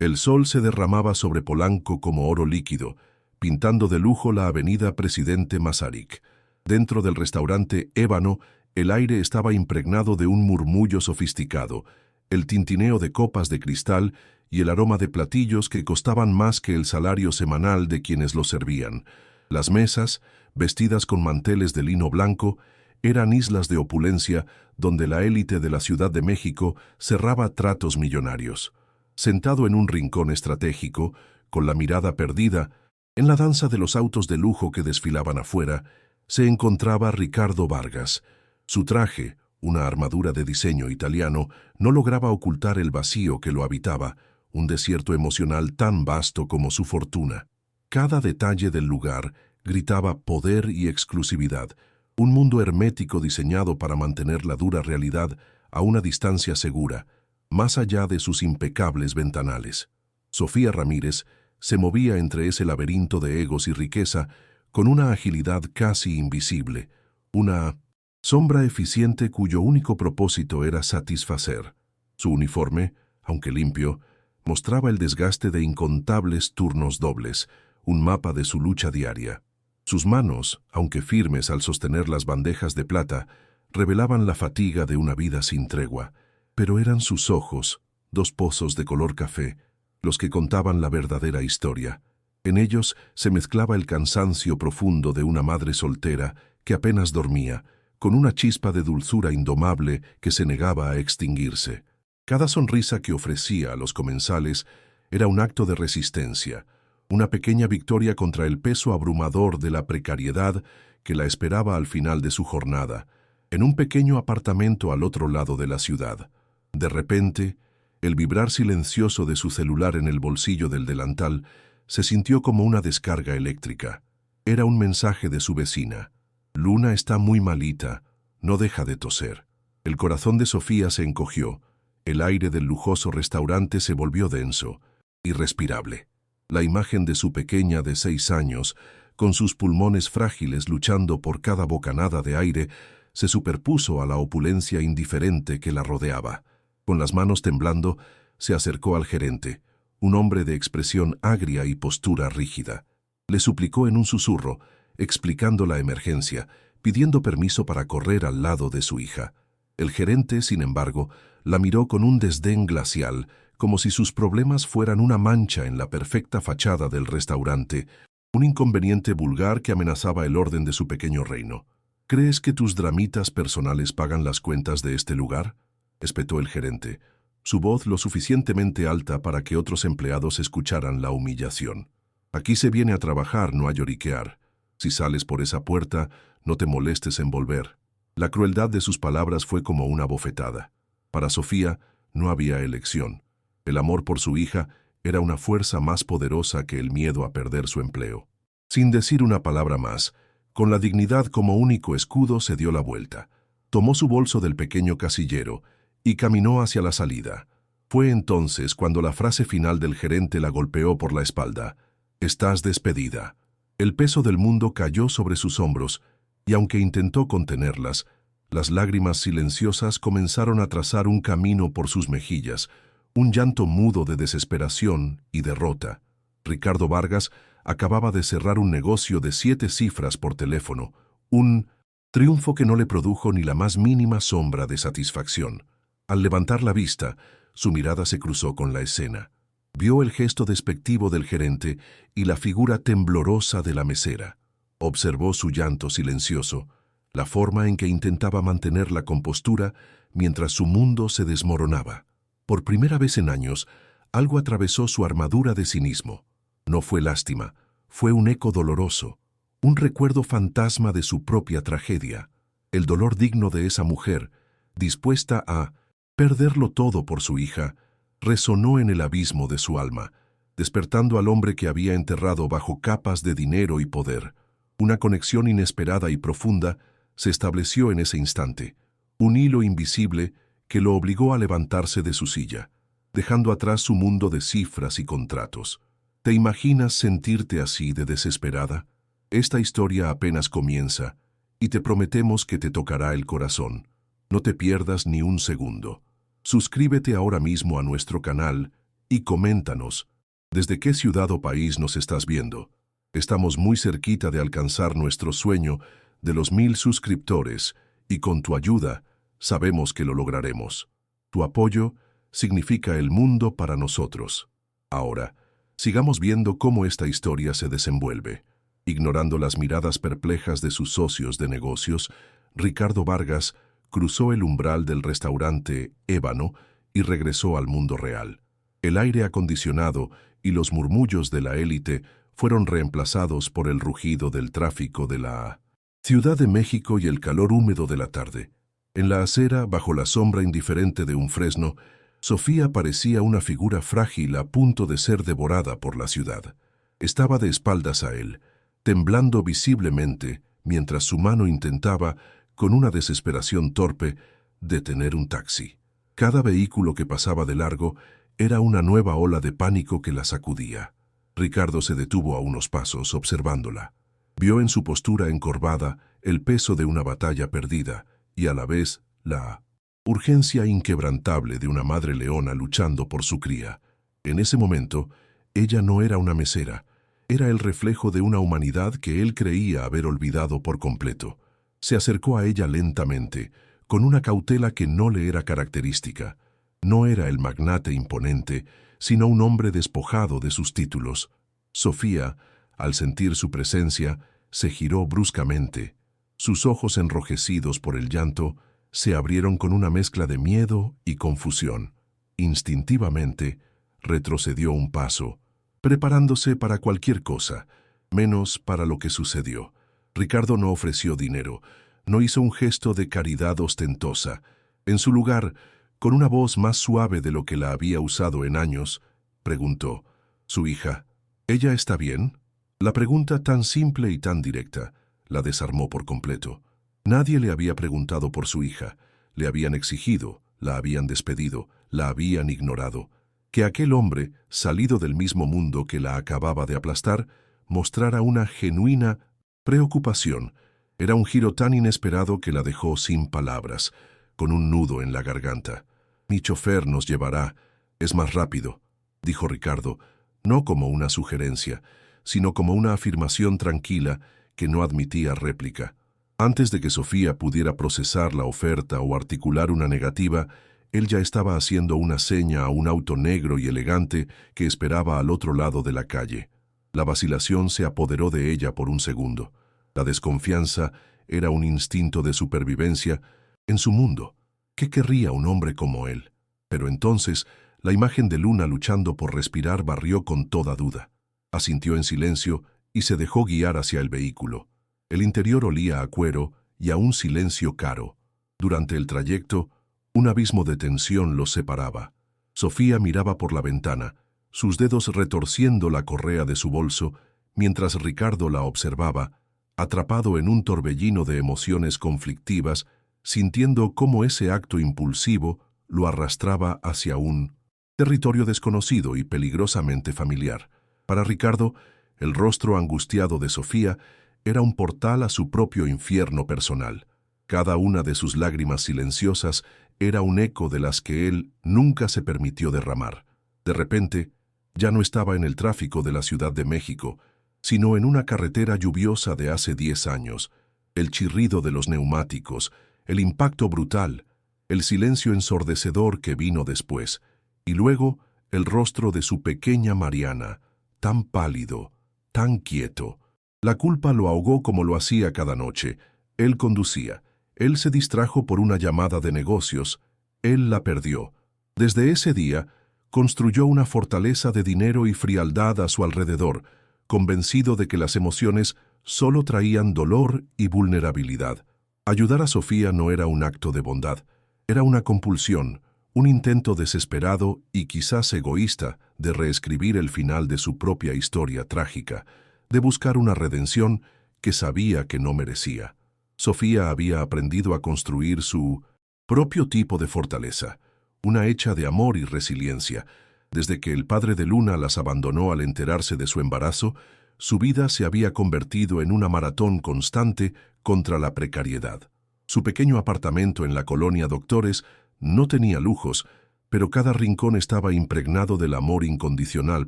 El sol se derramaba sobre Polanco como oro líquido, pintando de lujo la avenida Presidente Masaryk. Dentro del restaurante Ébano, el aire estaba impregnado de un murmullo sofisticado, el tintineo de copas de cristal y el aroma de platillos que costaban más que el salario semanal de quienes los servían. Las mesas, vestidas con manteles de lino blanco, eran islas de opulencia donde la élite de la Ciudad de México cerraba tratos millonarios. Sentado en un rincón estratégico, con la mirada perdida, en la danza de los autos de lujo que desfilaban afuera, se encontraba Ricardo Vargas. Su traje, una armadura de diseño italiano, no lograba ocultar el vacío que lo habitaba, un desierto emocional tan vasto como su fortuna. Cada detalle del lugar gritaba poder y exclusividad, un mundo hermético diseñado para mantener la dura realidad a una distancia segura, más allá de sus impecables ventanales. Sofía Ramírez se movía entre ese laberinto de egos y riqueza con una agilidad casi invisible, una sombra eficiente cuyo único propósito era satisfacer. Su uniforme, aunque limpio, mostraba el desgaste de incontables turnos dobles, un mapa de su lucha diaria. Sus manos, aunque firmes al sostener las bandejas de plata, revelaban la fatiga de una vida sin tregua, pero eran sus ojos, dos pozos de color café, los que contaban la verdadera historia. En ellos se mezclaba el cansancio profundo de una madre soltera que apenas dormía, con una chispa de dulzura indomable que se negaba a extinguirse. Cada sonrisa que ofrecía a los comensales era un acto de resistencia, una pequeña victoria contra el peso abrumador de la precariedad que la esperaba al final de su jornada, en un pequeño apartamento al otro lado de la ciudad. De repente, el vibrar silencioso de su celular en el bolsillo del delantal se sintió como una descarga eléctrica. Era un mensaje de su vecina. Luna está muy malita, no deja de toser. El corazón de Sofía se encogió. El aire del lujoso restaurante se volvió denso, irrespirable. La imagen de su pequeña de 6 años, con sus pulmones frágiles luchando por cada bocanada de aire, se superpuso a la opulencia indiferente que la rodeaba. Con las manos temblando, se acercó al gerente, un hombre de expresión agria y postura rígida. Le suplicó en un susurro, explicando la emergencia, pidiendo permiso para correr al lado de su hija. El gerente, sin embargo, la miró con un desdén glacial, como si sus problemas fueran una mancha en la perfecta fachada del restaurante, un inconveniente vulgar que amenazaba el orden de su pequeño reino. ¿Crees que tus dramitas personales pagan las cuentas de este lugar?, espetó el gerente, su voz lo suficientemente alta para que otros empleados escucharan la humillación. Aquí se viene a trabajar, no a lloriquear. Si sales por esa puerta, no te molestes en volver. La crueldad de sus palabras fue como una bofetada. Para Sofía no había elección. El amor por su hija era una fuerza más poderosa que el miedo a perder su empleo. Sin decir una palabra más, con la dignidad como único escudo, se dio la vuelta. Tomó su bolso del pequeño casillero y caminó hacia la salida. Fue entonces cuando la frase final del gerente la golpeó por la espalda. «Estás despedida». El peso del mundo cayó sobre sus hombros, y aunque intentó contenerlas, las lágrimas silenciosas comenzaron a trazar un camino por sus mejillas, un llanto mudo de desesperación y derrota. Ricardo Vargas acababa de cerrar un negocio de 7 cifras por teléfono, un triunfo que no le produjo ni la más mínima sombra de satisfacción. Al levantar la vista, su mirada se cruzó con la escena. Vio el gesto despectivo del gerente y la figura temblorosa de la mesera. Observó su llanto silencioso, la forma en que intentaba mantener la compostura mientras su mundo se desmoronaba. Por primera vez en años, algo atravesó su armadura de cinismo. No fue lástima, fue un eco doloroso, un recuerdo fantasma de su propia tragedia, el dolor digno de esa mujer, dispuesta a perderlo todo por su hija, resonó en el abismo de su alma, despertando al hombre que había enterrado bajo capas de dinero y poder. Una conexión inesperada y profunda se estableció en ese instante, un hilo invisible que lo obligó a levantarse de su silla, dejando atrás su mundo de cifras y contratos. ¿Te imaginas sentirte así de desesperada? Esta historia apenas comienza, y te prometemos que te tocará el corazón. No te pierdas ni un segundo. Suscríbete ahora mismo a nuestro canal y coméntanos, ¿desde qué ciudad o país nos estás viendo? Estamos muy cerquita de alcanzar nuestro sueño de los 1000 suscriptores y con tu ayuda sabemos que lo lograremos. Tu apoyo significa el mundo para nosotros. Ahora, sigamos viendo cómo esta historia se desenvuelve. Ignorando las miradas perplejas de sus socios de negocios, Ricardo Vargas cruzó el umbral del restaurante Ébano y regresó al mundo real. El aire acondicionado y los murmullos de la élite fueron reemplazados por el rugido del tráfico de la Ciudad de México y el calor húmedo de la tarde. En la acera, bajo la sombra indiferente de un fresno, Sofía parecía una figura frágil a punto de ser devorada por la ciudad. Estaba de espaldas a él, temblando visiblemente, mientras su mano intentaba, con una desesperación torpe, detener un taxi. Cada vehículo que pasaba de largo era una nueva ola de pánico que la sacudía. Ricardo se detuvo a unos pasos observándola. Vio en su postura encorvada el peso de una batalla perdida y a la vez la urgencia inquebrantable de una madre leona luchando por su cría. En ese momento, ella no era una mesera, era el reflejo de una humanidad que él creía haber olvidado por completo. Se acercó a ella lentamente, con una cautela que no le era característica. No era el magnate imponente, sino un hombre despojado de sus títulos. Sofía, al sentir su presencia, se giró bruscamente. Sus ojos enrojecidos por el llanto se abrieron con una mezcla de miedo y confusión. Instintivamente, retrocedió un paso, preparándose para cualquier cosa, menos para lo que sucedió. Ricardo no ofreció dinero, no hizo un gesto de caridad ostentosa. En su lugar, con una voz más suave de lo que la había usado en años, preguntó, «¿Su hija, ella está bien?» La pregunta tan simple y tan directa la desarmó por completo. Nadie le había preguntado por su hija, le habían exigido, la habían despedido, la habían ignorado. Que aquel hombre, salido del mismo mundo que la acababa de aplastar, mostrara una genuina preocupación, era un giro tan inesperado que la dejó sin palabras, con un nudo en la garganta. «Mi chofer nos llevará, es más rápido», dijo Ricardo, no como una sugerencia, sino como una afirmación tranquila que no admitía réplica. Antes de que Sofía pudiera procesar la oferta o articular una negativa, él ya estaba haciendo una seña a un auto negro y elegante que esperaba al otro lado de la calle. La vacilación se apoderó de ella por un segundo. La desconfianza era un instinto de supervivencia en su mundo. ¿Qué querría un hombre como él? Pero entonces, la imagen de Luna luchando por respirar barrió con toda duda. Asintió en silencio y se dejó guiar hacia el vehículo. El interior olía a cuero y a un silencio caro. Durante el trayecto, un abismo de tensión los separaba. Sofía miraba por la ventana, sus dedos retorciendo la correa de su bolso, mientras Ricardo la observaba, atrapado en un torbellino de emociones conflictivas, sintiendo cómo ese acto impulsivo lo arrastraba hacia un territorio desconocido y peligrosamente familiar. Para Ricardo, el rostro angustiado de Sofía era un portal a su propio infierno personal. Cada una de sus lágrimas silenciosas era un eco de las que él nunca se permitió derramar. De repente, ya no estaba en el tráfico de la Ciudad de México, sino en una carretera lluviosa de hace 10 años. El chirrido de los neumáticos, el impacto brutal, el silencio ensordecedor que vino después, y luego el rostro de su pequeña Mariana, tan pálido, tan quieto. La culpa lo ahogó como lo hacía cada noche. Él conducía. Él se distrajo por una llamada de negocios. Él la perdió. Desde ese día, construyó una fortaleza de dinero y frialdad a su alrededor, convencido de que las emociones solo traían dolor y vulnerabilidad. Ayudar a Sofía no era un acto de bondad, era una compulsión, un intento desesperado y quizás egoísta de reescribir el final de su propia historia trágica, de buscar una redención que sabía que no merecía. Sofía había aprendido a construir su propio tipo de fortaleza, una hecha de amor y resiliencia. Desde que el padre de Luna las abandonó al enterarse de su embarazo, su vida se había convertido en una maratón constante contra la precariedad. Su pequeño apartamento en la colonia Doctores no tenía lujos, pero cada rincón estaba impregnado del amor incondicional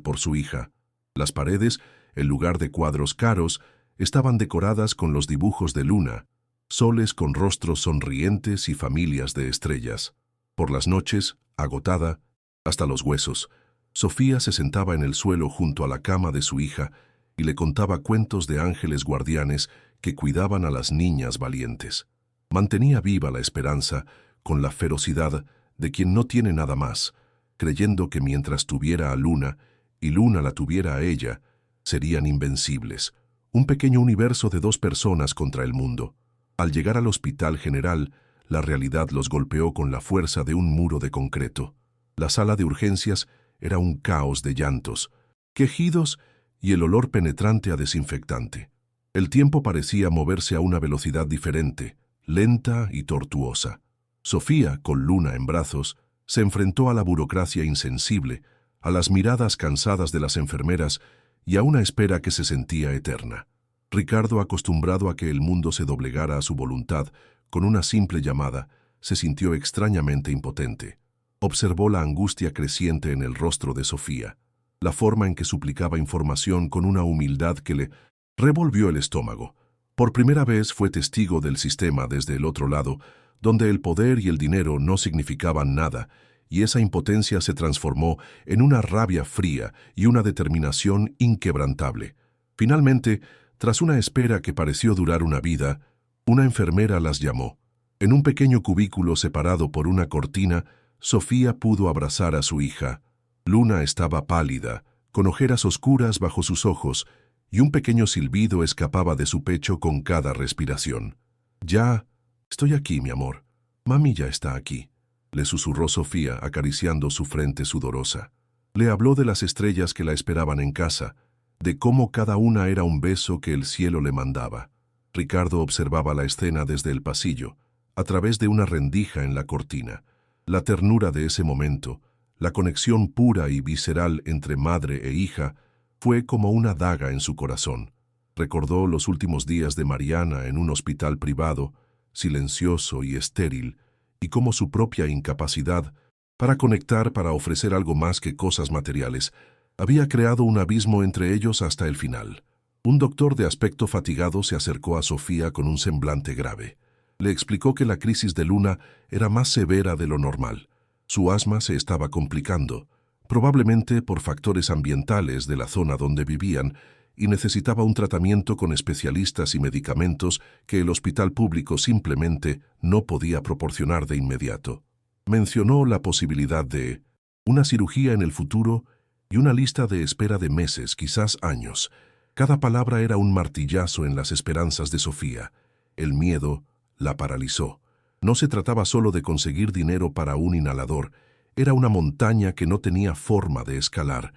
por su hija. Las paredes, en lugar de cuadros caros, estaban decoradas con los dibujos de Luna, soles con rostros sonrientes y familias de estrellas. Por las noches, agotada, hasta los huesos, Sofía se sentaba en el suelo junto a la cama de su hija y le contaba cuentos de ángeles guardianes que cuidaban a las niñas valientes. Mantenía viva la esperanza con la ferocidad de quien no tiene nada más, creyendo que mientras tuviera a Luna y Luna la tuviera a ella, serían invencibles. Un pequeño universo de dos personas contra el mundo. Al llegar al hospital general, la realidad los golpeó con la fuerza de un muro de concreto. La sala de urgencias era un caos de llantos, quejidos y el olor penetrante a desinfectante. El tiempo parecía moverse a una velocidad diferente, lenta y tortuosa. Sofía, con Luna en brazos, se enfrentó a la burocracia insensible, a las miradas cansadas de las enfermeras y a una espera que se sentía eterna. Ricardo, acostumbrado a que el mundo se doblegara a su voluntad, con una simple llamada, se sintió extrañamente impotente. Observó la angustia creciente en el rostro de Sofía, la forma en que suplicaba información con una humildad que le revolvió el estómago. Por primera vez fue testigo del sistema desde el otro lado, donde el poder y el dinero no significaban nada, y esa impotencia se transformó en una rabia fría y una determinación inquebrantable. Finalmente, tras una espera que pareció durar una vida, una enfermera las llamó. En un pequeño cubículo separado por una cortina, Sofía pudo abrazar a su hija. Luna estaba pálida, con ojeras oscuras bajo sus ojos, y un pequeño silbido escapaba de su pecho con cada respiración. «Ya, estoy aquí, mi amor. Mami ya está aquí», le susurró Sofía, acariciando su frente sudorosa. Le habló de las estrellas que la esperaban en casa, de cómo cada una era un beso que el cielo le mandaba. Ricardo observaba la escena desde el pasillo, a través de una rendija en la cortina. La ternura de ese momento, la conexión pura y visceral entre madre e hija, fue como una daga en su corazón. Recordó los últimos días de Mariana en un hospital privado, silencioso y estéril, y cómo su propia incapacidad para conectar, para ofrecer algo más que cosas materiales, había creado un abismo entre ellos hasta el final. Un doctor de aspecto fatigado se acercó a Sofía con un semblante grave. Le explicó que la crisis de Luna era más severa de lo normal. Su asma se estaba complicando, probablemente por factores ambientales de la zona donde vivían, y necesitaba un tratamiento con especialistas y medicamentos que el hospital público simplemente no podía proporcionar de inmediato. Mencionó la posibilidad de una cirugía en el futuro y una lista de espera de meses, quizás años. Cada palabra era un martillazo en las esperanzas de Sofía. El miedo la paralizó. No se trataba solo de conseguir dinero para un inhalador, era una montaña que no tenía forma de escalar.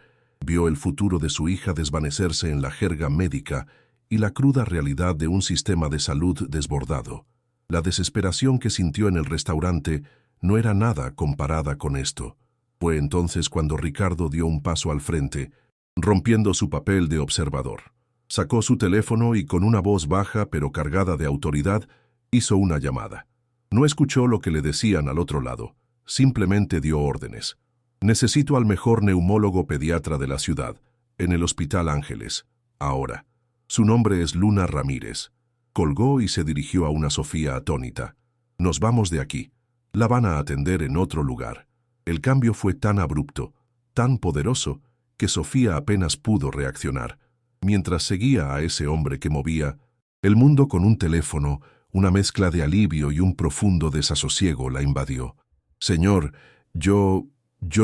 Vio el futuro de su hija desvanecerse en la jerga médica y la cruda realidad de un sistema de salud desbordado. La desesperación que sintió en el restaurante no era nada comparada con esto. Fue entonces cuando Ricardo dio un paso al frente, rompiendo su papel de observador. Sacó su teléfono y con una voz baja pero cargada de autoridad, hizo una llamada. No escuchó lo que le decían al otro lado, simplemente dio órdenes. «Necesito al mejor neumólogo pediatra de la ciudad, en el Hospital Ángeles, ahora. Su nombre es Luna Ramírez». Colgó y se dirigió a una Sofía atónita. «Nos vamos de aquí. La van a atender en otro lugar». El cambio fue tan abrupto, tan poderoso, que Sofía apenas pudo reaccionar. Mientras seguía a ese hombre que movía el mundo con un teléfono, una mezcla de alivio y un profundo desasosiego la invadió. «Señor, yo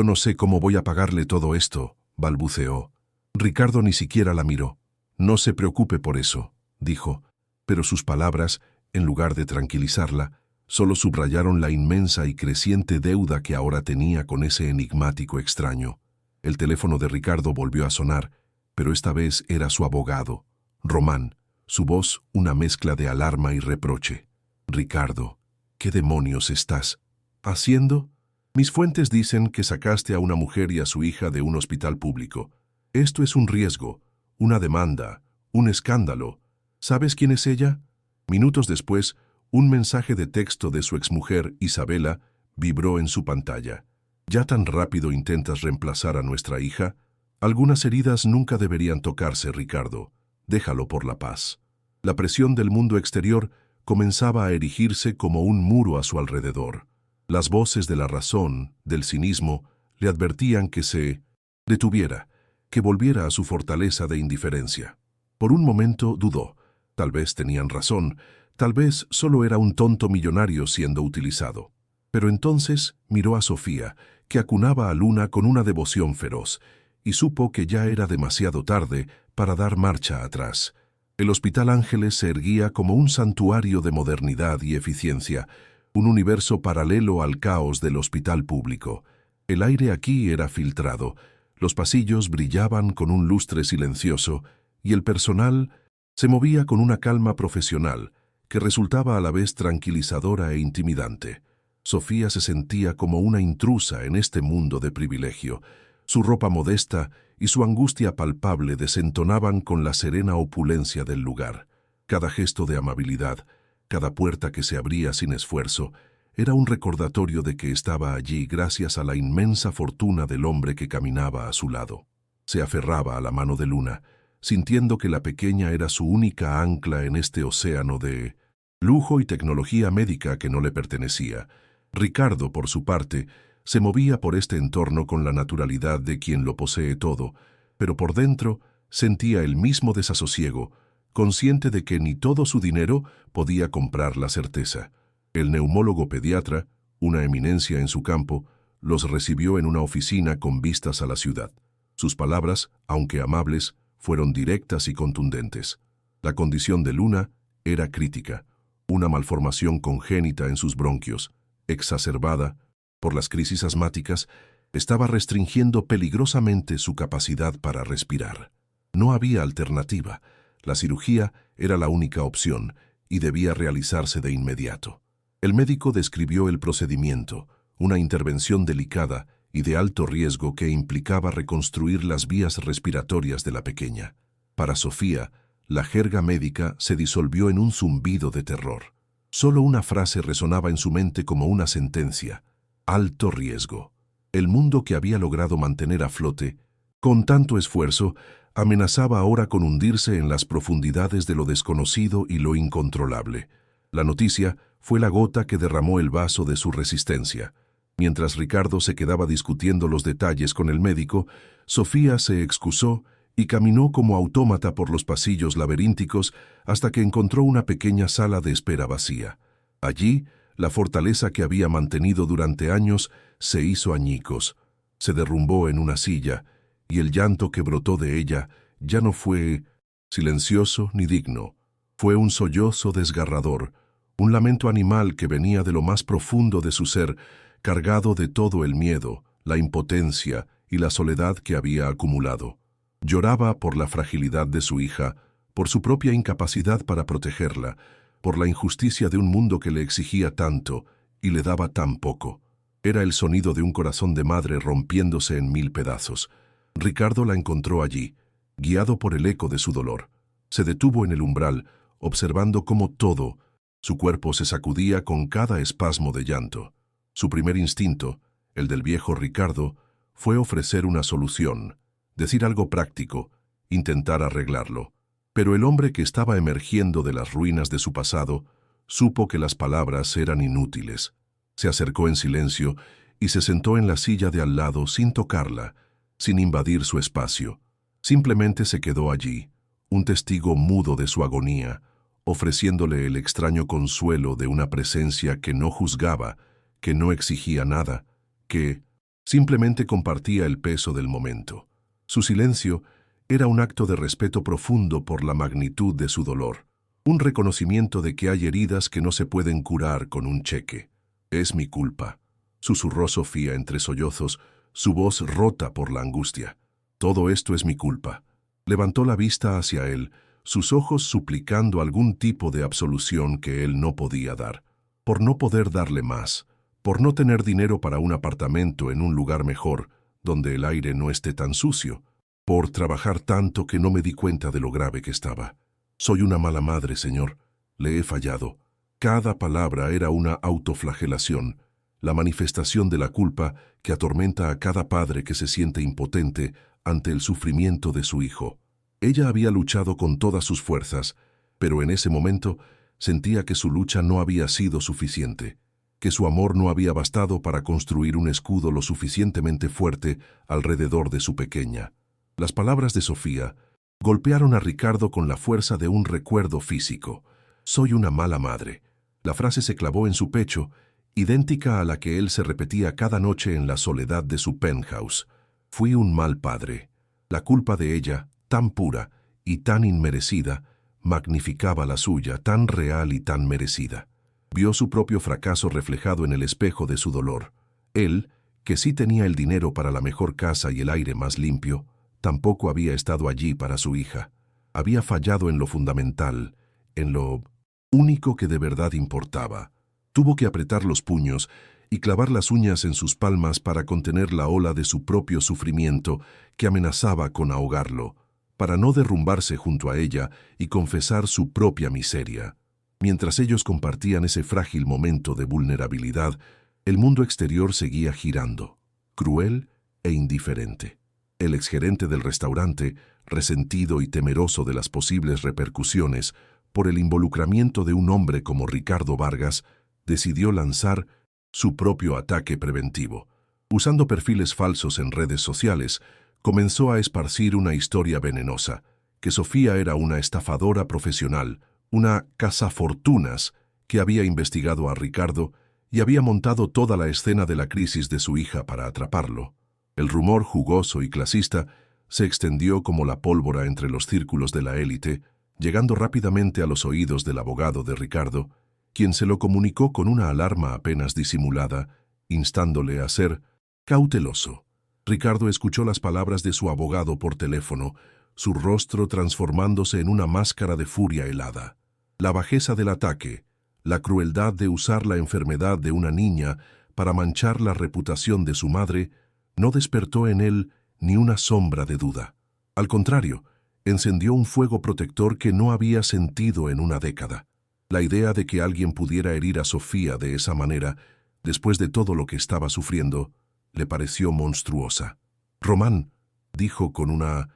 no sé cómo voy a pagarle todo esto», balbuceó. Ricardo ni siquiera la miró. «No se preocupe por eso», dijo, pero sus palabras, en lugar de tranquilizarla, solo subrayaron la inmensa y creciente deuda que ahora tenía con ese enigmático extraño. El teléfono de Ricardo volvió a sonar, pero esta vez era su abogado, Román, su voz una mezcla de alarma y reproche. «Ricardo, ¿qué demonios estás haciendo? Mis fuentes dicen que sacaste a una mujer y a su hija de un hospital público. Esto es un riesgo, una demanda, un escándalo. ¿Sabes quién es ella?» Minutos después, un mensaje de texto de su exmujer, Isabela, vibró en su pantalla. ¿Ya tan rápido intentas reemplazar a nuestra hija? Algunas heridas nunca deberían tocarse, Ricardo. Déjalo por la paz. La presión del mundo exterior comenzaba a erigirse como un muro a su alrededor. Las voces de la razón, del cinismo, le advertían que se detuviera, que volviera a su fortaleza de indiferencia. Por un momento dudó. Tal vez tenían razón, tal vez solo era un tonto millonario siendo utilizado. Pero entonces miró a Sofía, que acunaba a Luna con una devoción feroz, y supo que ya era demasiado tarde para dar marcha atrás. El Hospital Ángeles se erguía como un santuario de modernidad y eficiencia, un universo paralelo al caos del hospital público. El aire aquí era filtrado, los pasillos brillaban con un lustre silencioso, y el personal se movía con una calma profesional que resultaba a la vez tranquilizadora e intimidante. Sofía se sentía como una intrusa en este mundo de privilegio. Su ropa modesta y su angustia palpable desentonaban con la serena opulencia del lugar. Cada gesto de amabilidad, cada puerta que se abría sin esfuerzo, era un recordatorio de que estaba allí gracias a la inmensa fortuna del hombre que caminaba a su lado. Se aferraba a la mano de Luna, sintiendo que la pequeña era su única ancla en este océano de lujo y tecnología médica que no le pertenecía. Ricardo, por su parte, se movía por este entorno con la naturalidad de quien lo posee todo, pero por dentro sentía el mismo desasosiego, consciente de que ni todo su dinero podía comprar la certeza. El neumólogo pediatra, una eminencia en su campo, los recibió en una oficina con vistas a la ciudad. Sus palabras, aunque amables, fueron directas y contundentes. La condición de Luna era crítica, una malformación congénita en sus bronquios, exacerbada por las crisis asmáticas, estaba restringiendo peligrosamente su capacidad para respirar. No había alternativa. La cirugía era la única opción y debía realizarse de inmediato. El médico describió el procedimiento, una intervención delicada y de alto riesgo que implicaba reconstruir las vías respiratorias de la pequeña. Para Sofía, la jerga médica se disolvió en un zumbido de terror. Solo una frase resonaba en su mente como una sentencia: alto riesgo. El mundo que había logrado mantener a flote, con tanto esfuerzo, amenazaba ahora con hundirse en las profundidades de lo desconocido y lo incontrolable. La noticia fue la gota que derramó el vaso de su resistencia. Mientras Ricardo se quedaba discutiendo los detalles con el médico, Sofía se excusó y caminó como autómata por los pasillos laberínticos hasta que encontró una pequeña sala de espera vacía. Allí, la fortaleza que había mantenido durante años se hizo añicos, se derrumbó en una silla, y el llanto que brotó de ella ya no fue silencioso ni digno. Fue un sollozo desgarrador, un lamento animal que venía de lo más profundo de su ser, cargado de todo el miedo, la impotencia y la soledad que había acumulado. Lloraba por la fragilidad de su hija, por su propia incapacidad para protegerla, por la injusticia de un mundo que le exigía tanto y le daba tan poco. Era el sonido de un corazón de madre rompiéndose en 1000 pedazos. Ricardo la encontró allí, guiado por el eco de su dolor. Se detuvo en el umbral, observando cómo todo, su cuerpo se sacudía con cada espasmo de llanto. Su primer instinto, el del viejo Ricardo, fue ofrecer una solución, decir algo práctico, intentar arreglarlo. Pero el hombre que estaba emergiendo de las ruinas de su pasado supo que las palabras eran inútiles. Se acercó en silencio y se sentó en la silla de al lado sin tocarla, sin invadir su espacio. Simplemente se quedó allí, un testigo mudo de su agonía, ofreciéndole el extraño consuelo de una presencia que no juzgaba, que no exigía nada, que simplemente compartía el peso del momento. Su silencio era un acto de respeto profundo por la magnitud de su dolor, un reconocimiento de que hay heridas que no se pueden curar con un cheque. «Es mi culpa», susurró Sofía entre sollozos, su voz rota por la angustia. «Todo esto es mi culpa». Levantó la vista hacia él, sus ojos suplicando algún tipo de absolución que él no podía dar. Por no poder darle más, por no tener dinero para un apartamento en un lugar mejor, donde el aire no esté tan sucio, por trabajar tanto que no me di cuenta de lo grave que estaba. Soy una mala madre, señor. Le he fallado. Cada palabra era una autoflagelación, la manifestación de la culpa que atormenta a cada padre que se siente impotente ante el sufrimiento de su hijo. Ella había luchado con todas sus fuerzas, pero en ese momento sentía que su lucha no había sido suficiente, que su amor no había bastado para construir un escudo lo suficientemente fuerte alrededor de su pequeña. Las palabras de Sofía golpearon a Ricardo con la fuerza de un recuerdo físico. «Soy una mala madre». La frase se clavó en su pecho, idéntica a la que él se repetía cada noche en la soledad de su penthouse. «Fui un mal padre». La culpa de ella, tan pura y tan inmerecida, magnificaba la suya, tan real y tan merecida. Vio su propio fracaso reflejado en el espejo de su dolor. Él, que sí tenía el dinero para la mejor casa y el aire más limpio, tampoco había estado allí para su hija. Había fallado en lo fundamental, en lo único que de verdad importaba. Tuvo que apretar los puños y clavar las uñas en sus palmas para contener la ola de su propio sufrimiento que amenazaba con ahogarlo, para no derrumbarse junto a ella y confesar su propia miseria. Mientras ellos compartían ese frágil momento de vulnerabilidad, el mundo exterior seguía girando, cruel e indiferente. El exgerente del restaurante, resentido y temeroso de las posibles repercusiones por el involucramiento de un hombre como Ricardo Vargas, decidió lanzar su propio ataque preventivo. Usando perfiles falsos en redes sociales, comenzó a esparcir una historia venenosa, que Sofía era una estafadora profesional, una cazafortunas que había investigado a Ricardo y había montado toda la escena de la crisis de su hija para atraparlo. El rumor jugoso y clasista se extendió como la pólvora entre los círculos de la élite, llegando rápidamente a los oídos del abogado de Ricardo, quien se lo comunicó con una alarma apenas disimulada, instándole a ser cauteloso. Ricardo escuchó las palabras de su abogado por teléfono, su rostro transformándose en una máscara de furia helada. La bajeza del ataque, la crueldad de usar la enfermedad de una niña para manchar la reputación de su madre, no despertó en él ni una sombra de duda. Al contrario, encendió un fuego protector que no había sentido en una década. La idea de que alguien pudiera herir a Sofía de esa manera, después de todo lo que estaba sufriendo, le pareció monstruosa. «Román», dijo con una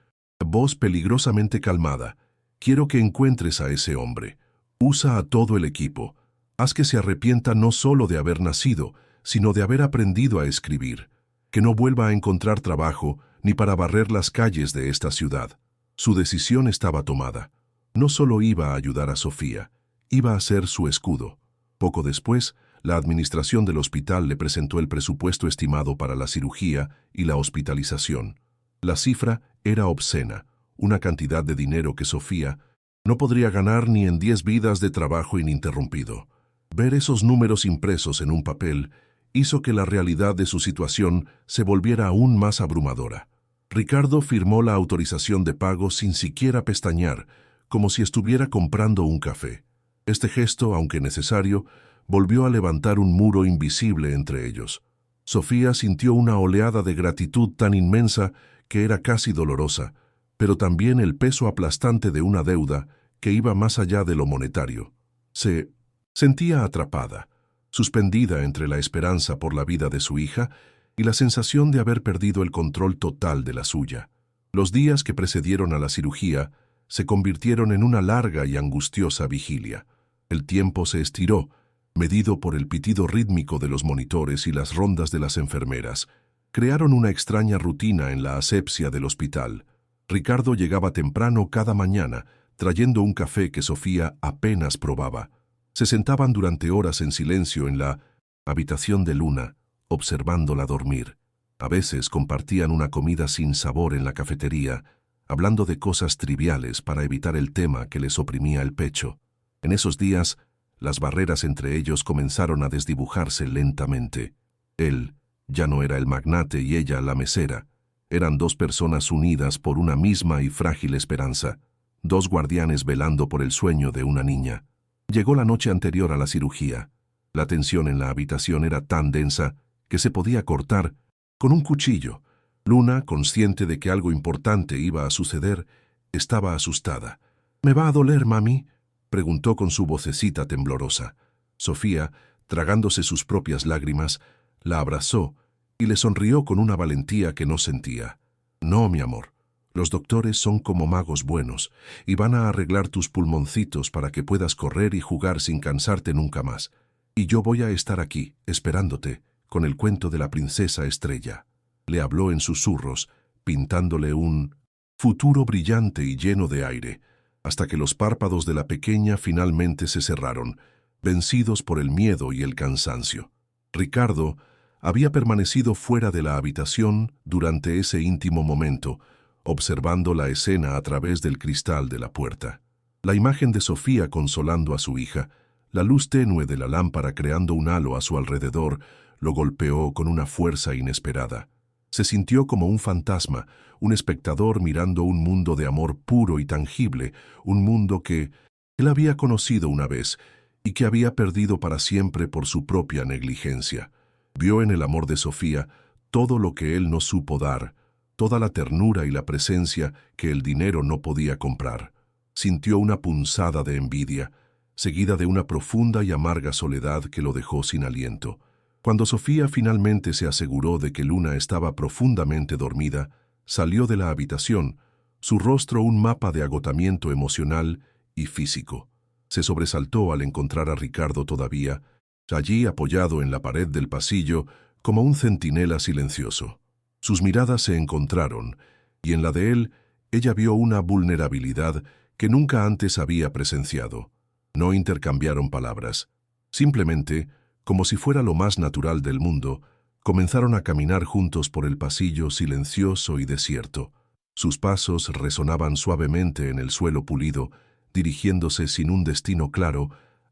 voz peligrosamente calmada, «quiero que encuentres a ese hombre. Usa a todo el equipo. Haz que se arrepienta no solo de haber nacido, sino de haber aprendido a escribir. Que no vuelva a encontrar trabajo ni para barrer las calles de esta ciudad». Su decisión estaba tomada. No solo iba a ayudar a Sofía, iba a ser su escudo. Poco después, la administración del hospital le presentó el presupuesto estimado para la cirugía y la hospitalización. La cifra era obscena, una cantidad de dinero que Sofía no podría ganar ni en 10 vidas de trabajo ininterrumpido. Ver esos números impresos en un papel hizo que la realidad de su situación se volviera aún más abrumadora. Ricardo firmó la autorización de pago sin siquiera pestañear, como si estuviera comprando un café. Este gesto, aunque necesario, volvió a levantar un muro invisible entre ellos. Sofía sintió una oleada de gratitud tan inmensa que era casi dolorosa, pero también el peso aplastante de una deuda que iba más allá de lo monetario. Se sentía atrapada, suspendida entre la esperanza por la vida de su hija y la sensación de haber perdido el control total de la suya. Los días que precedieron a la cirugía se convirtieron en una larga y angustiosa vigilia. El tiempo se estiró, medido por el pitido rítmico de los monitores y las rondas de las enfermeras. Crearon una extraña rutina en la asepsia del hospital. Ricardo llegaba temprano cada mañana, trayendo un café que Sofía apenas probaba. Se sentaban durante horas en silencio en la habitación de Luna, observándola dormir. A veces compartían una comida sin sabor en la cafetería, hablando de cosas triviales para evitar el tema que les oprimía el pecho. En esos días, las barreras entre ellos comenzaron a desdibujarse lentamente. Él ya no era el magnate y ella la mesera. Eran dos personas unidas por una misma y frágil esperanza, dos guardianes velando por el sueño de una niña. Llegó la noche anterior a la cirugía. La tensión en la habitación era tan densa que se podía cortar con un cuchillo. Luna, consciente de que algo importante iba a suceder, estaba asustada. «¿Me va a doler, mami?», preguntó con su vocecita temblorosa. Sofía, tragándose sus propias lágrimas, la abrazó y le sonrió con una valentía que no sentía. No, mi amor. Los doctores son como magos buenos y van a arreglar tus pulmoncitos para que puedas correr y jugar sin cansarte nunca más. Y yo voy a estar aquí, esperándote, con el cuento de la princesa Estrella. Le habló en susurros, pintándole un futuro brillante y lleno de aire, hasta que los párpados de la pequeña finalmente se cerraron, vencidos por el miedo y el cansancio. Ricardo había permanecido fuera de la habitación durante ese íntimo momento, observando la escena a través del cristal de la puerta. La imagen de Sofía consolando a su hija, la luz tenue de la lámpara creando un halo a su alrededor, lo golpeó con una fuerza inesperada. Se sintió como un fantasma, un espectador mirando un mundo de amor puro y tangible, un mundo que él había conocido una vez y que había perdido para siempre por su propia negligencia. Vio en el amor de Sofía todo lo que él no supo dar, toda la ternura y la presencia que el dinero no podía comprar. Sintió una punzada de envidia, seguida de una profunda y amarga soledad que lo dejó sin aliento. Cuando Sofía finalmente se aseguró de que Luna estaba profundamente dormida, salió de la habitación, su rostro un mapa de agotamiento emocional y físico. Se sobresaltó al encontrar a Ricardo todavía, allí apoyado en la pared del pasillo, como un centinela silencioso. Sus miradas se encontraron, y en la de él, ella vio una vulnerabilidad que nunca antes había presenciado. No intercambiaron palabras. Simplemente, como si fuera lo más natural del mundo, comenzaron a caminar juntos por el pasillo silencioso y desierto. Sus pasos resonaban suavemente en el suelo pulido, dirigiéndose sin un destino claro,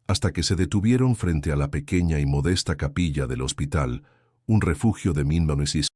hasta que se detuvieron frente a la pequeña y modesta capilla del hospital, un refugio de Minmonesis.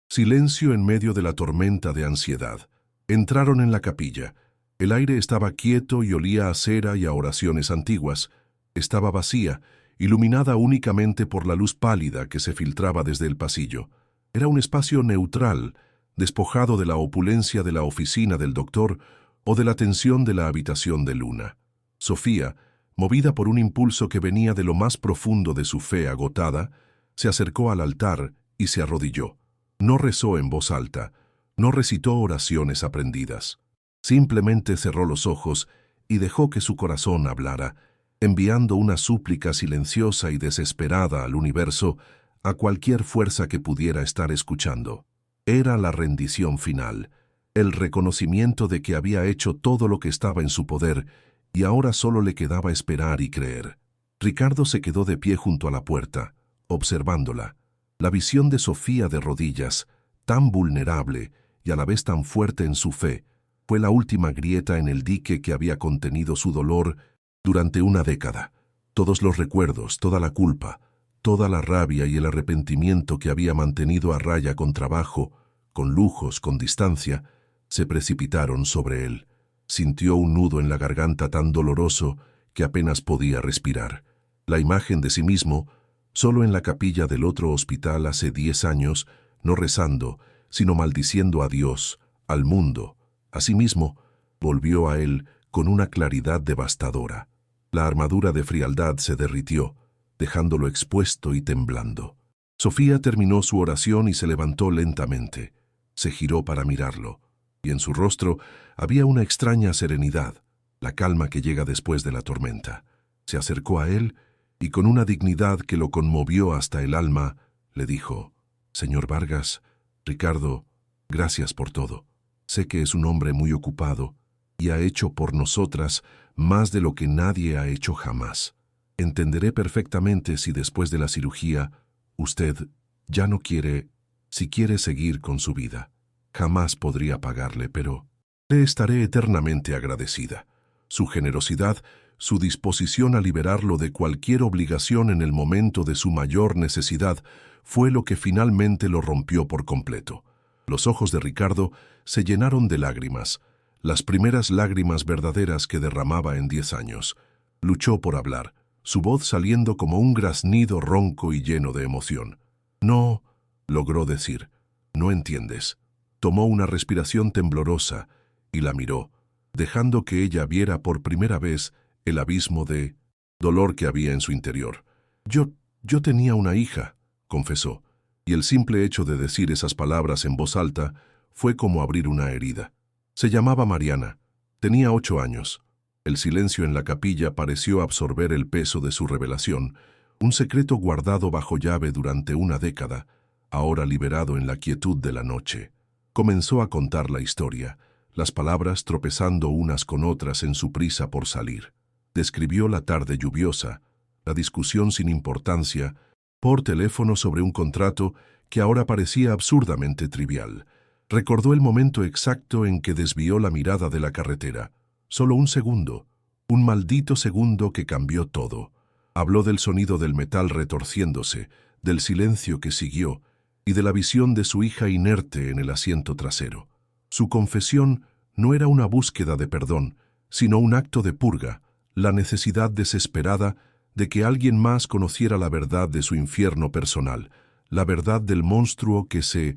Silencio en medio de la tormenta de ansiedad. Entraron en la capilla. El aire estaba quieto y olía a cera y a oraciones antiguas. Estaba vacía, iluminada únicamente por la luz pálida que se filtraba desde el pasillo. Era un espacio neutral, despojado de la opulencia de la oficina del doctor o de la tensión de la habitación de Luna. Sofía, movida por un impulso que venía de lo más profundo de su fe agotada, se acercó al altar y se arrodilló. No rezó en voz alta, no recitó oraciones aprendidas. Simplemente cerró los ojos y dejó que su corazón hablara, enviando una súplica silenciosa y desesperada al universo, a cualquier fuerza que pudiera estar escuchando. Era la rendición final, el reconocimiento de que había hecho todo lo que estaba en su poder y ahora solo le quedaba esperar y creer. Ricardo se quedó de pie junto a la puerta, observándola. La visión de Sofía de rodillas, tan vulnerable y a la vez tan fuerte en su fe, fue la última grieta en el dique que había contenido su dolor durante una década. Todos los recuerdos, toda la culpa, toda la rabia y el arrepentimiento que había mantenido a raya con trabajo, con lujos, con distancia, se precipitaron sobre él. Sintió un nudo en la garganta tan doloroso que apenas podía respirar. La imagen de sí mismo, solo en la capilla del otro hospital hace 10 años, no rezando, sino maldiciendo a Dios, al mundo, a sí mismo, volvió a él con una claridad devastadora. La armadura de frialdad se derritió, dejándolo expuesto y temblando. Sofía terminó su oración y se levantó lentamente. Se giró para mirarlo, y en su rostro había una extraña serenidad, la calma que llega después de la tormenta. Se acercó a él y con una dignidad que lo conmovió hasta el alma, le dijo: «Señor Vargas, Ricardo, gracias por todo. Sé que es un hombre muy ocupado y ha hecho por nosotras más de lo que nadie ha hecho jamás. Entenderé perfectamente si después de la cirugía usted ya no quiere, si quiere seguir con su vida. Jamás podría pagarle, pero le estaré eternamente agradecida. Su generosidad, su disposición a liberarlo de cualquier obligación en el momento de su mayor necesidad, fue lo que finalmente lo rompió por completo». Los ojos de Ricardo se llenaron de lágrimas, las primeras lágrimas verdaderas que derramaba en 10 años. Luchó por hablar, su voz saliendo como un graznido ronco y lleno de emoción. «No», logró decir, «no entiendes». Tomó una respiración temblorosa y la miró, dejando que ella viera por primera vez el abismo de dolor que había en su interior. Yo tenía una hija», confesó, y el simple hecho de decir esas palabras en voz alta fue como abrir una herida. Se llamaba Mariana. Tenía 8 años. El silencio en la capilla pareció absorber el peso de su revelación, un secreto guardado bajo llave durante una década, ahora liberado en la quietud de la noche. Comenzó a contar la historia, las palabras tropezando unas con otras en su prisa por salir. Describió la tarde lluviosa, la discusión sin importancia, por teléfono sobre un contrato que ahora parecía absurdamente trivial. Recordó el momento exacto en que desvió la mirada de la carretera. Solo un segundo, un maldito segundo que cambió todo. Habló del sonido del metal retorciéndose, del silencio que siguió y de la visión de su hija inerte en el asiento trasero. Su confesión no era una búsqueda de perdón, sino un acto de purga, la necesidad desesperada de que alguien más conociera la verdad de su infierno personal, la verdad del monstruo que se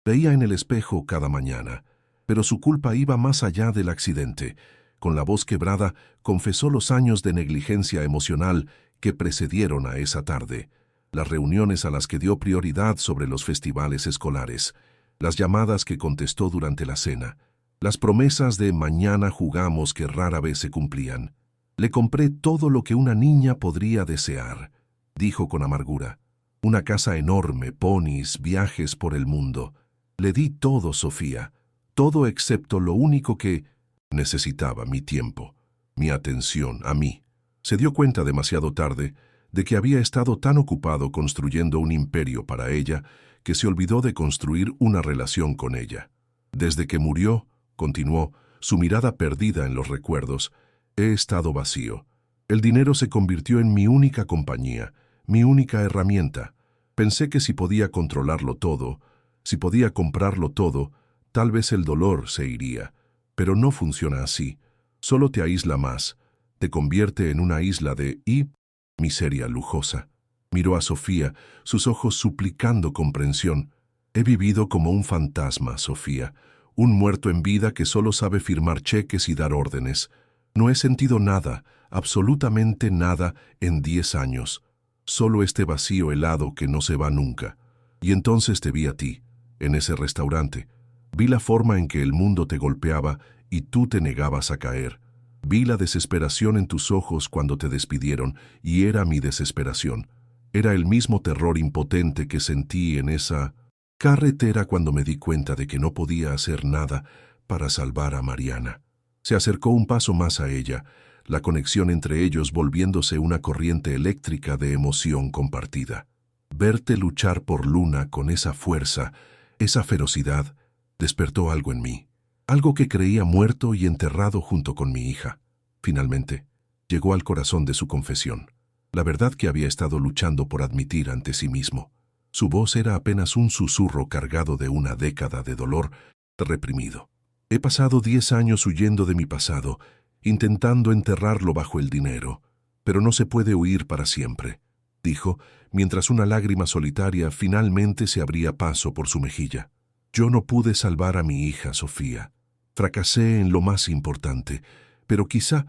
veía en el espejo cada mañana. Pero su culpa iba más allá del accidente. Con la voz quebrada, confesó los años de negligencia emocional que precedieron a esa tarde, las reuniones a las que dio prioridad sobre los festivales escolares, las llamadas que contestó durante la cena, las promesas de mañana jugamos que rara vez se cumplían. Le compré todo lo que una niña podría desear, dijo con amargura. Una casa enorme, ponis, viajes por el mundo. Le di todo, Sofía, todo excepto lo único que necesitaba, mi tiempo, mi atención, a mí. Se dio cuenta demasiado tarde de que había estado tan ocupado construyendo un imperio para ella que se olvidó de construir una relación con ella. Desde que murió, continuó, su mirada perdida en los recuerdos, he estado vacío. El dinero se convirtió en mi única compañía, mi única herramienta. Pensé que si podía controlarlo todo, si podía comprarlo todo, tal vez el dolor se iría. Pero no funciona así. Solo te aísla más, te convierte en una isla de miseria lujosa. Miró a Sofía, sus ojos suplicando comprensión. He vivido como un fantasma, Sofía, un muerto en vida que solo sabe firmar cheques y dar órdenes. No he sentido nada, absolutamente nada, en 10 años. Solo este vacío helado que no se va nunca. Y entonces te vi a ti, en ese restaurante. Vi la forma en que el mundo te golpeaba y tú te negabas a caer. Vi la desesperación en tus ojos cuando te despidieron, y era mi desesperación. Era el mismo terror impotente que sentí en esa carretera cuando me di cuenta de que no podía hacer nada para salvar a Mariana. Se acercó un paso más a ella, la conexión entre ellos volviéndose una corriente eléctrica de emoción compartida. Verte luchar por Luna con esa fuerza, esa ferocidad, despertó algo en mí. Algo que creía muerto y enterrado junto con mi hija. Finalmente, llegó al corazón de su confesión. La verdad que había estado luchando por admitir ante sí mismo. Su voz era apenas un susurro cargado de una década de dolor reprimido. He pasado 10 años huyendo de mi pasado, intentando enterrarlo bajo el dinero, pero no se puede huir para siempre, dijo, mientras una lágrima solitaria finalmente se abría paso por su mejilla. Yo no pude salvar a mi hija, Sofía. Fracasé en lo más importante, pero quizá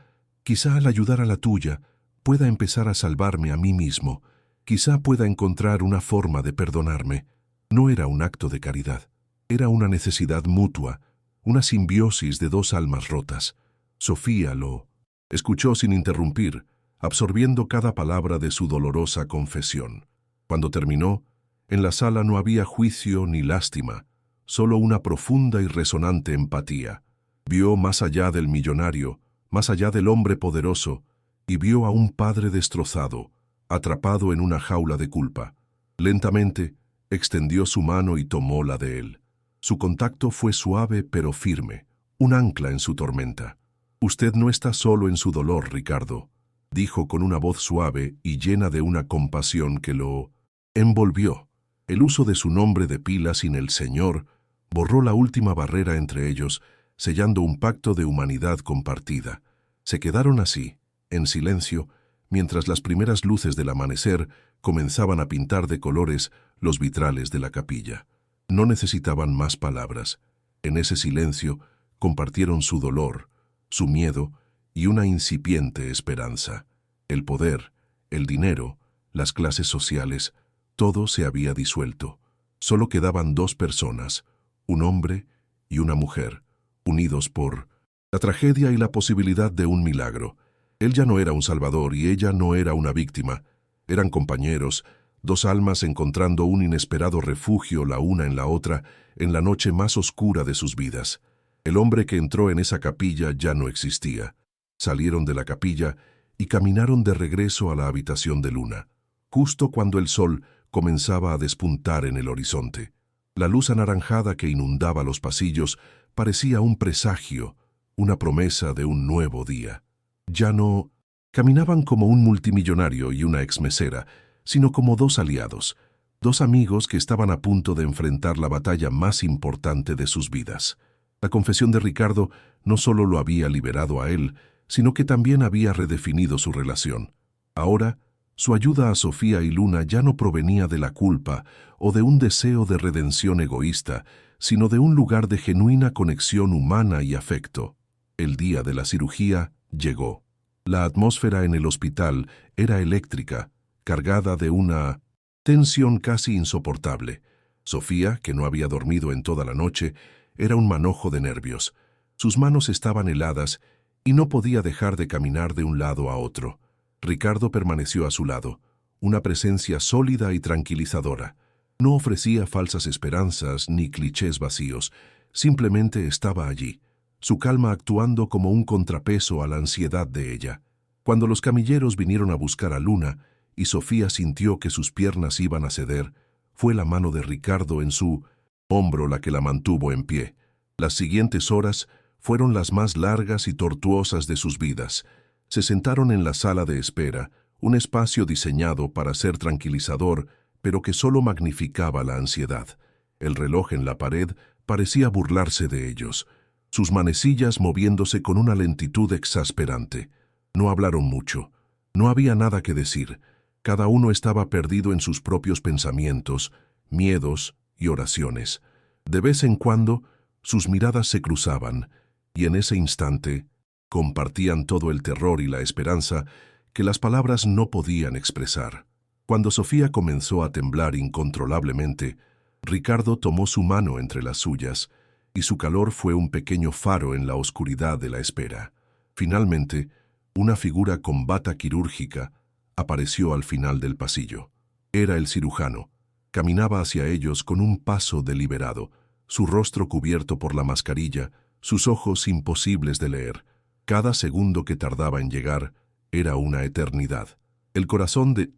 al ayudar a la tuya, pueda empezar a salvarme a mí mismo. Quizá pueda encontrar una forma de perdonarme. No era un acto de caridad, era una necesidad mutua, una simbiosis de 2 almas rotas. Sofía lo escuchó sin interrumpir, absorbiendo cada palabra de su dolorosa confesión. Cuando terminó, en la sala no había juicio ni lástima, solo una profunda y resonante empatía. Vio más allá del millonario, más allá del hombre poderoso, y vio a un padre destrozado, atrapado en una jaula de culpa. Lentamente, extendió su mano y tomó la de él. Su contacto fue suave pero firme, un ancla en su tormenta. Usted no está solo en su dolor, Ricardo, dijo con una voz suave y llena de una compasión que lo envolvió. El uso de su nombre de pila sin el Señor borró la última barrera entre ellos, sellando un pacto de humanidad compartida. Se quedaron así, en silencio, mientras las primeras luces del amanecer comenzaban a pintar de colores los vitrales de la capilla. No necesitaban más palabras. En ese silencio compartieron su dolor, su miedo y una incipiente esperanza. El poder, el dinero, las clases sociales, todo se había disuelto. Solo quedaban dos personas, un hombre y una mujer, unidos por la tragedia y la posibilidad de un milagro. Él ya no era un salvador y ella no era una víctima. Eran compañeros, dos almas encontrando un inesperado refugio la una en la otra en la noche más oscura de sus vidas. El hombre que entró en esa capilla ya no existía. Salieron de la capilla y caminaron de regreso a la habitación de Luna, justo cuando el sol comenzaba a despuntar en el horizonte. La luz anaranjada que inundaba los pasillos parecía un presagio, una promesa de un nuevo día. Ya no caminaban como un multimillonario y una exmesera, sino como dos aliados, dos amigos que estaban a punto de enfrentar la batalla más importante de sus vidas. La confesión de Ricardo no solo lo había liberado a él, sino que también había redefinido su relación. Ahora, su ayuda a Sofía y Luna ya no provenía de la culpa o de un deseo de redención egoísta, sino de un lugar de genuina conexión humana y afecto. El día de la cirugía llegó. La atmósfera en el hospital era eléctrica, cargada de una tensión casi insoportable. Sofía, que no había dormido en toda la noche, era un manojo de nervios. Sus manos estaban heladas y no podía dejar de caminar de un lado a otro. Ricardo permaneció a su lado, una presencia sólida y tranquilizadora. No ofrecía falsas esperanzas ni clichés vacíos, simplemente estaba allí, su calma actuando como un contrapeso a la ansiedad de ella. Cuando los camilleros vinieron a buscar a Luna y Sofía sintió que sus piernas iban a ceder, fue la mano de Ricardo en su hombro la que la mantuvo en pie. Las siguientes horas fueron las más largas y tortuosas de sus vidas. Se sentaron en la sala de espera, un espacio diseñado para ser tranquilizador, pero que solo magnificaba la ansiedad. El reloj en la pared parecía burlarse de ellos, sus manecillas moviéndose con una lentitud exasperante. No hablaron mucho. No había nada que decir. Cada uno estaba perdido en sus propios pensamientos, miedos y oraciones. De vez en cuando, sus miradas se cruzaban, y en ese instante compartían todo el terror y la esperanza que las palabras no podían expresar. Cuando Sofía comenzó a temblar incontrolablemente, Ricardo tomó su mano entre las suyas, y su calor fue un pequeño faro en la oscuridad de la espera. Finalmente, una figura con bata quirúrgica apareció al final del pasillo. Era el cirujano. Caminaba hacia ellos con un paso deliberado, su rostro cubierto por la mascarilla, sus ojos imposibles de leer. Cada segundo que tardaba en llegar era una eternidad. El corazón de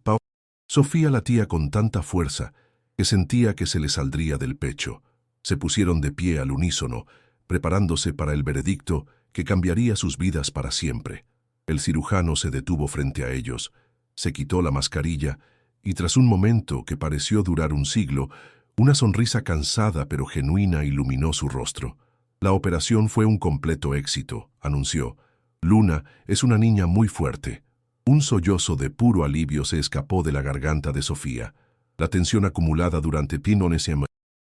Sofía latía con tanta fuerza que sentía que se le saldría del pecho. Se pusieron de pie al unísono, preparándose para el veredicto que cambiaría sus vidas para siempre. El cirujano se detuvo frente a ellos, se quitó la mascarilla y tras un momento que pareció durar un siglo, una sonrisa cansada pero genuina iluminó su rostro. La operación fue un completo éxito, anunció. Luna es una niña muy fuerte. Un sollozo de puro alivio se escapó de la garganta de Sofía. La tensión acumulada durante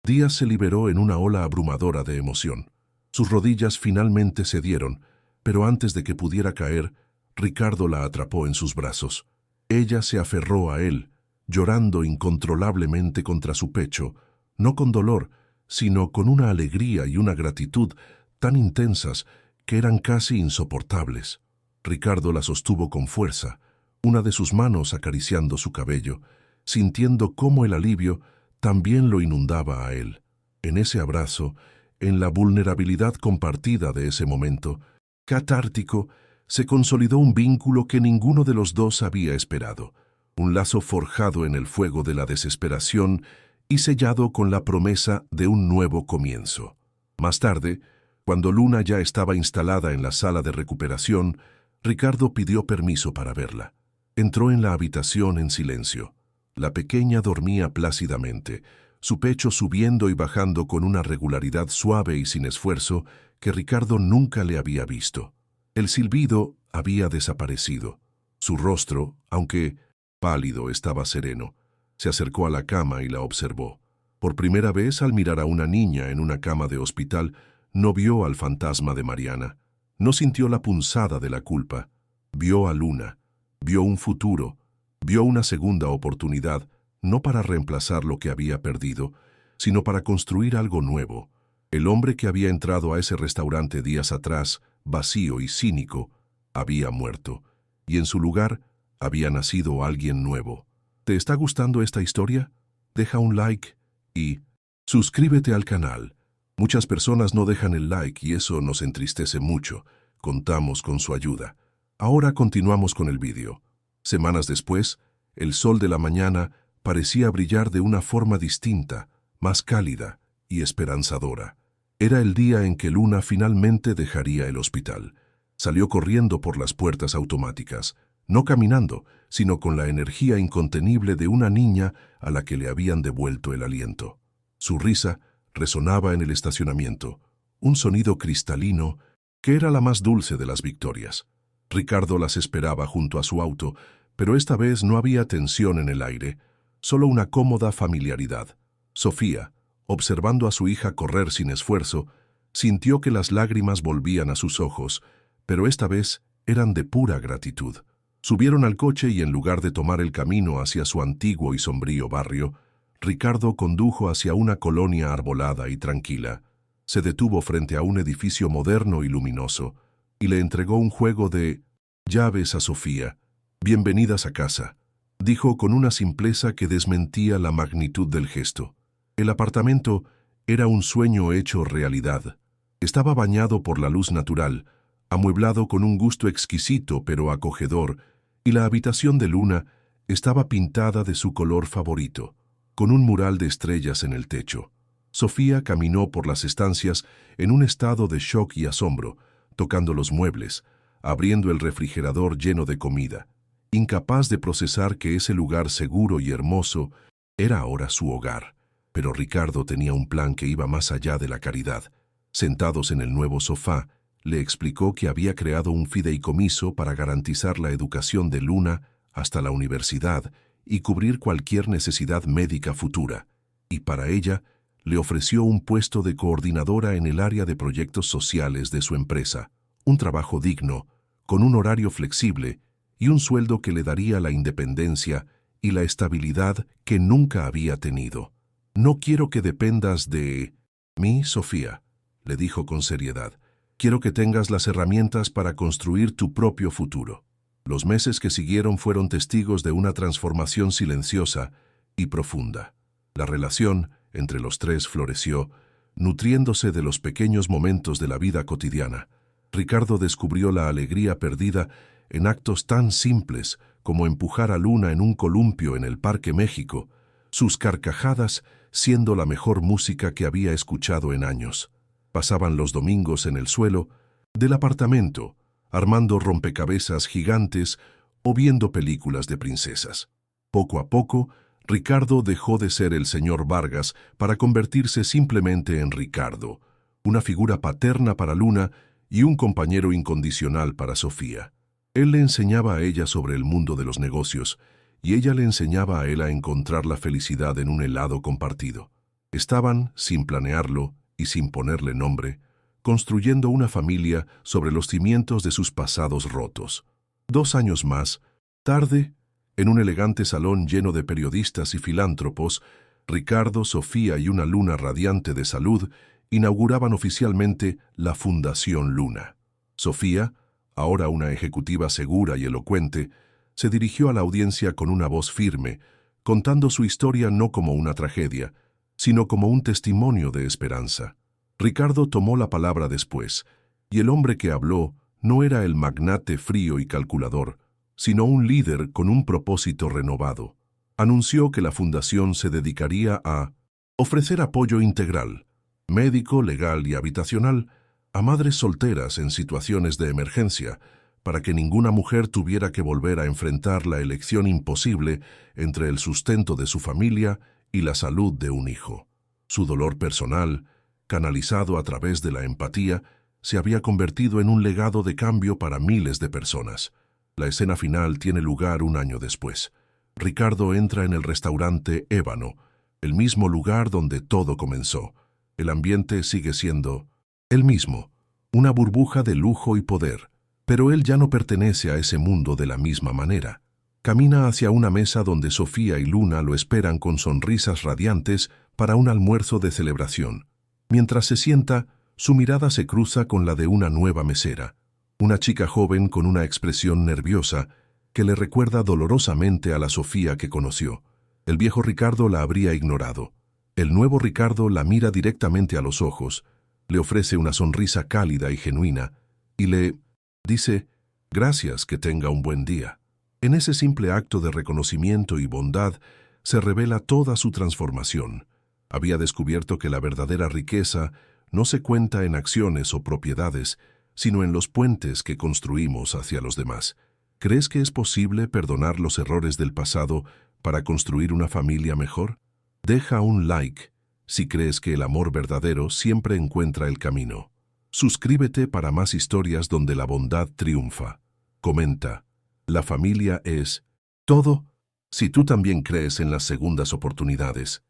días se liberó en una ola abrumadora de emoción. Sus rodillas finalmente cedieron, pero antes de que pudiera caer, Ricardo la atrapó en sus brazos. Ella se aferró a él, llorando incontrolablemente contra su pecho, no con dolor, sino con una alegría y una gratitud tan intensas que eran casi insoportables. Ricardo la sostuvo con fuerza, una de sus manos acariciando su cabello, sintiendo cómo el alivio también lo inundaba a él. En ese abrazo, en la vulnerabilidad compartida de ese momento, catártico, se consolidó un vínculo que ninguno de los dos había esperado, un lazo forjado en el fuego de la desesperación y sellado con la promesa de un nuevo comienzo. Más tarde, cuando Luna ya estaba instalada en la sala de recuperación, Ricardo pidió permiso para verla. Entró en la habitación en silencio. La pequeña dormía plácidamente, su pecho subiendo y bajando con una regularidad suave y sin esfuerzo que Ricardo nunca le había visto. El silbido había desaparecido. Su rostro, aunque pálido, estaba sereno. Se acercó a la cama y la observó. Por primera vez, al mirar a una niña en una cama de hospital, no vio al fantasma de Mariana. No sintió la punzada de la culpa. Vio a Luna. Vio un futuro. Vio una segunda oportunidad, no para reemplazar lo que había perdido, sino para construir algo nuevo. El hombre que había entrado a ese restaurante días atrás, vacío y cínico, había muerto, y en su lugar había nacido alguien nuevo. ¿Te está gustando esta historia? Deja un like y suscríbete al canal. Muchas personas no dejan el like y eso nos entristece mucho. Contamos con su ayuda. Ahora continuamos con el vídeo. Semanas después, el sol de la mañana parecía brillar de una forma distinta, más cálida y esperanzadora. Era el día en que Luna finalmente dejaría el hospital. Salió corriendo por las puertas automáticas, no caminando, sino con la energía incontenible de una niña a la que le habían devuelto el aliento. Su risa resonaba en el estacionamiento, un sonido cristalino que era la más dulce de las victorias. Ricardo las esperaba junto a su auto, pero esta vez no había tensión en el aire, solo una cómoda familiaridad. Sofía, observando a su hija correr sin esfuerzo, sintió que las lágrimas volvían a sus ojos, pero esta vez eran de pura gratitud. Subieron al coche y en lugar de tomar el camino hacia su antiguo y sombrío barrio, Ricardo condujo hacia una colonia arbolada y tranquila. Se detuvo frente a un edificio moderno y luminoso y le entregó un juego de llaves a Sofía. «Bienvenidas a casa», dijo con una simpleza que desmentía la magnitud del gesto. El apartamento era un sueño hecho realidad. Estaba bañado por la luz natural, amueblado con un gusto exquisito pero acogedor, y la habitación de Luna estaba pintada de su color favorito, con un mural de estrellas en el techo. Sofía caminó por las estancias en un estado de shock y asombro, tocando los muebles, abriendo el refrigerador lleno de comida, incapaz de procesar que ese lugar seguro y hermoso era ahora su hogar. Pero Ricardo tenía un plan que iba más allá de la caridad. Sentados en el nuevo sofá, le explicó que había creado un fideicomiso para garantizar la educación de Luna hasta la universidad y cubrir cualquier necesidad médica futura, y para ella le ofreció un puesto de coordinadora en el área de proyectos sociales de su empresa, un trabajo digno, con un horario flexible y un sueldo que le daría la independencia y la estabilidad que nunca había tenido. «No quiero que dependas de mí, Sofía», le dijo con seriedad. «Quiero que tengas las herramientas para construir tu propio futuro». Los meses que siguieron fueron testigos de una transformación silenciosa y profunda. La relación entre los tres floreció, nutriéndose de los pequeños momentos de la vida cotidiana. Ricardo descubrió la alegría perdida en actos tan simples como empujar a Luna en un columpio en el Parque México, sus carcajadas siendo la mejor música que había escuchado en años. Pasaban los domingos en el suelo del apartamento, armando rompecabezas gigantes o viendo películas de princesas. Poco a poco, Ricardo dejó de ser el señor Vargas para convertirse simplemente en Ricardo, una figura paterna para Luna y un compañero incondicional para Sofía. Él le enseñaba a ella sobre el mundo de los negocios y ella le enseñaba a él a encontrar la felicidad en un helado compartido. Estaban, sin planearlo y sin ponerle nombre, construyendo una familia sobre los cimientos de sus pasados rotos. 2 años más tarde, en un elegante salón lleno de periodistas y filántropos, Ricardo, Sofía y una Luna radiante de salud inauguraban oficialmente la Fundación Luna. Sofía, ahora una ejecutiva segura y elocuente, se dirigió a la audiencia con una voz firme, contando su historia no como una tragedia, sino como un testimonio de esperanza. Ricardo tomó la palabra después, y el hombre que habló no era el magnate frío y calculador, sino un líder con un propósito renovado. Anunció que la fundación se dedicaría a ofrecer apoyo integral, médico, legal y habitacional, a madres solteras en situaciones de emergencia, para que ninguna mujer tuviera que volver a enfrentar la elección imposible entre el sustento de su familia y la salud de un hijo. Su dolor personal, canalizado a través de la empatía, se había convertido en un legado de cambio para miles de personas. La escena final tiene lugar 1 año después. Ricardo entra en el restaurante Ébano, el mismo lugar donde todo comenzó. El ambiente sigue siendo el mismo, una burbuja de lujo y poder, pero él ya no pertenece a ese mundo de la misma manera. Camina hacia una mesa donde Sofía y Luna lo esperan con sonrisas radiantes para un almuerzo de celebración. Mientras se sienta, su mirada se cruza con la de una nueva mesera, una chica joven con una expresión nerviosa que le recuerda dolorosamente a la Sofía que conoció. El viejo Ricardo la habría ignorado. El nuevo Ricardo la mira directamente a los ojos, le ofrece una sonrisa cálida y genuina y le dice: «Gracias, que tenga un buen día». En ese simple acto de reconocimiento y bondad se revela toda su transformación. Había descubierto que la verdadera riqueza no se cuenta en acciones o propiedades, sino en los puentes que construimos hacia los demás. ¿Crees que es posible perdonar los errores del pasado para construir una familia mejor? Deja un like si crees que el amor verdadero siempre encuentra el camino. Suscríbete para más historias donde la bondad triunfa. Comenta: la familia es todo. Si tú también crees en las segundas oportunidades,